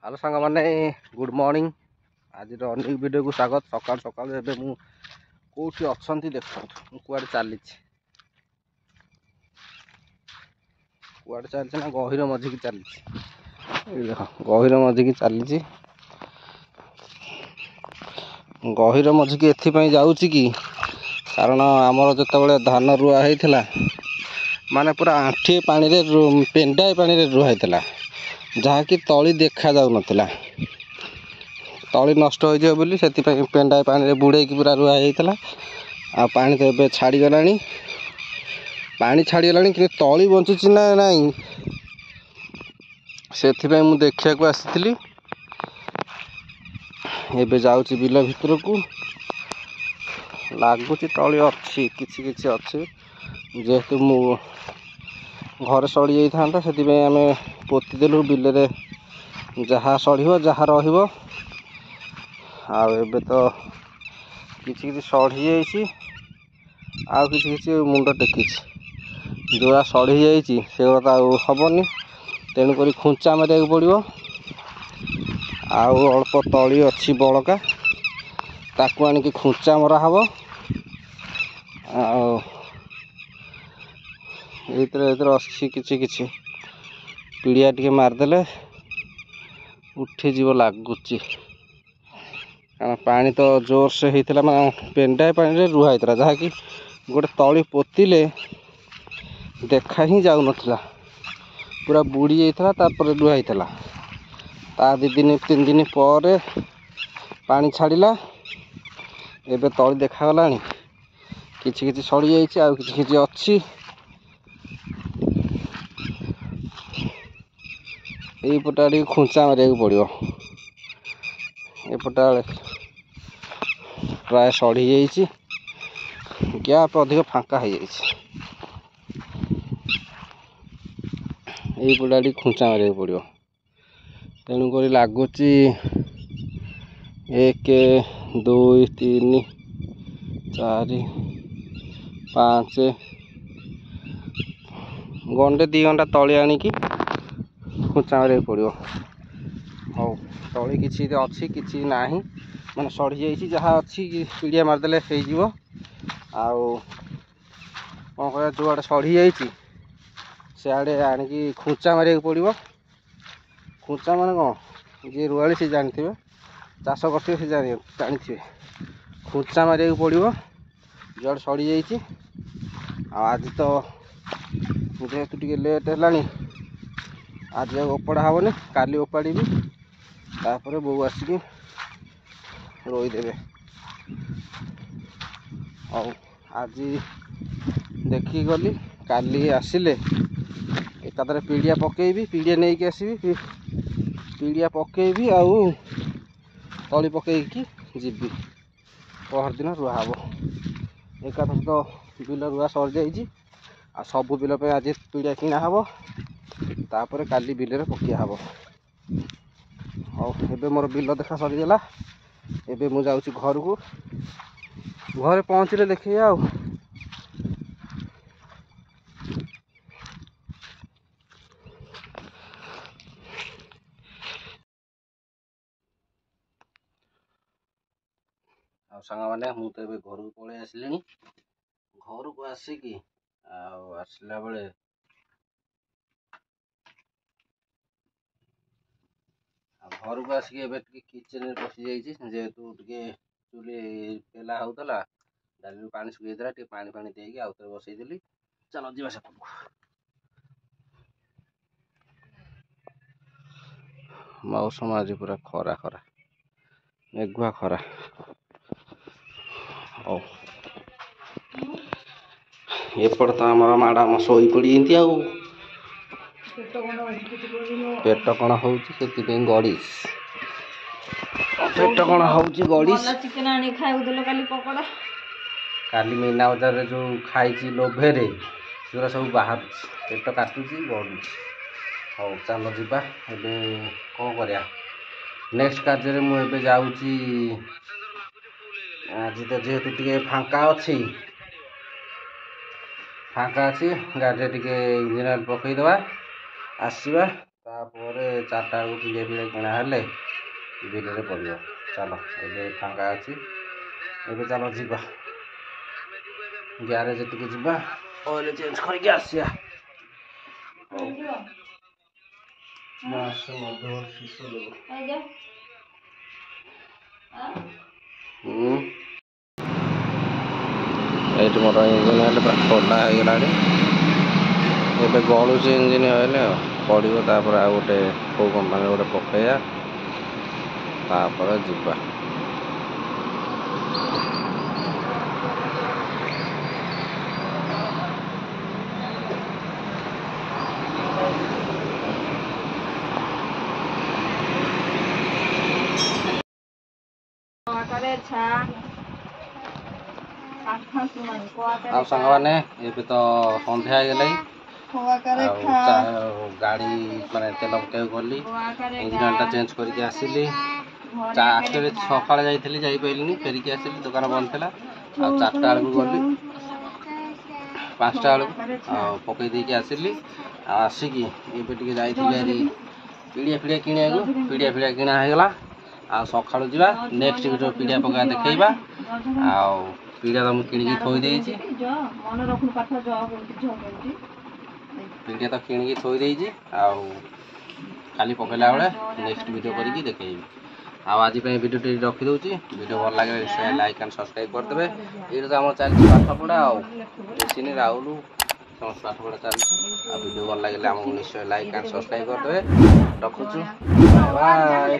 Hello सांग मैंने good morning. आज रनिंग वीडियो को स्वागत। सकाल सकाल एवं मु कौटी अच्छा देखो कुआड़े चली कुआड़े चलती ना गहिर मझिकी चली देख गहिर मझिकी चली गहिर मझिकी एथपाई जाऊँगी कि कारण आमर जो धान रुआ होता माने पूरा आंठिए पानी रे पेंडाए पानी रे रुआ होता जहाँकि तली देखा जाऊ नथिला तली नष्ट हो बोली से पेंडाए पानी रे बुड़े पूरा रुआ होता आ पानी तो ये छाड़गला पानी छाड़गला कि तली बंचुची ना नाई से मु देखा आसी एबे जाऊँगी बिल भितर को लगुच तली अच्छी किछि अच्छी जेहेतु मु घर सड़ी जाता से आम पोतीदेलु बिल जहाँ सड़ो जहाँ रहिबो आबे तो किछि सड़ी जाइए आउ किछि मुंड टेकी जोड़ा सड़ी जाइए से हेनी तेणुक खुंचा मारे पड़ो आउ अल्प तली अच्छी बड़का ताकू आनिकी खुंचा मरा हम अच्छी किछि पीड़िया टे मारदेले उठी जीव लगुच कारण पानी तो जोर से होता मैं पेंडाए पानी रे रुआ होता जहाँकि गोटे तली पोतिले देखा ही जाऊ नथिला पूरा बुड़ी जाता रुआ होता ता 2 दिन 3 दिन पर पानी छाड़िला एबे तली देखागला किछि सड़ी जाइए आ किछि अच्छी यहीपटा टे खुंचा मारे पड़ो एपटा प्राय सड़ी जाइए गैप अधिक फांका हो जाइए यहीपटा टे खुंचा मारे पड़ो तेणुक लगुच 1 2 3 4 5 घंटे 2 घंटा तले आनिकी खुंचा मारे पड़ो हाँ तली किसी अच्छी किसी ना मैंने सड़ी जाइए जहाँ अच्छी पीड़िया मारदेले हो कौन कह जो आड़े सड़ी जाइए सियाड़े आनिकी खुंचा मारे पड़ो खुंचा मान कौन जी रुआली सी जानते चाष करते जानी खुंचा मारे पड़ो जो सड़ी जाइए आज तो जेहेतु टे लेट है आज ओपड़ा हेनी काली ओपाड़ी तापर बो आसिक रोईदे और आज देखी गली काली आसिले एकादरे पीड़िया पकेबी पीड़िया नहीं कि आसबि पीड़िया पकेबी आउ तली पकईकी जीवी पहर दिन रुआ हम एकाथर तो बिल रुआ सर जाइए आ सबू बिल पे आज पीड़िया किणा हम तापर काली बिल रे पकिया हम और एबे मोर बिल देखा सरीगला एबे मु जाउची घर को घरे पहुँचले देखिए आ सांग मैंने मु तो घर को पलि आसिले घर को आसिकी आसला बेले घर को आसिक किचेन पशि जाइए जेहेतु टे चुली पेला होता डाली पानी सुखा टे पानी पानी देकी आउ थे बसईदेली चल जा से मौसम आज पूरा खरा खरा मेघुआ खरा एपट तो आम मैडम शोई पड़ी पेट कौन हो गड़ीस पेट कौन हो गड़ीस काली मीना बजार जो खाई लोभे से सब बाहर पेट काटुची गड़ू हाँ चल जा कौन कर नेक्स्ट कार्य मुझे जाऊँगी आज तो जेहेतु टे फांका अच्छी गाड़ी टे इंजिन ऑयल पकईदे आसवा तापर 4टा बेलू पिड़िया पिड़िया किणा हेले बिल पड़ो। चलो ये फांका अच्छी ए चलो जीवा ग्यारेज टिके जीवा ऑयल चेंज करके आसिया। ये मोर इंजिन हेल्ले थोड़ा होगा ए गलुच इंजिन हेल्ले पड़ो तापर आ गोटे कौ कंपानी गोटे पकड़ा तापर जीवा। आ सांग मैंने ये तो सन्ध्या गाड़ी माने तेल पकड़ गली इंजिन टा चेंज करके आसिली। एक्चुअली सकाଳେ जाइली जापारे फेरिकी आसिली दुकान बंद था। 4टा बेलू गली 5टा बेलू पकई देकी आसिली आसिकी ये जाइली पिड़िया पिड़िया किणा पिड़िया पिड़िया किणा होगा। आ सका जा नेक्स्ट वीडियो पिड़िया पका देखा पिड़िया तो मुझे किणिकी थोई देइछि पिड़िया तो किणिकी थोई देइछि खाली पकड़ा बेले नेक्स्ट वीडियो करके देखी। आज वीडियो टी रखी दूची वीडियो भल लगे शेयर लाइक एंड सब्सक्राइब करदे। ये तो आम चलती पाठ पढ़ा आशीनी राहुल समस्त पाठ पढ़ा चलती वीडियो भल लगे आमको निश्चय लाइक एंड सब्सक्राइब करदे। रखुचु बाय।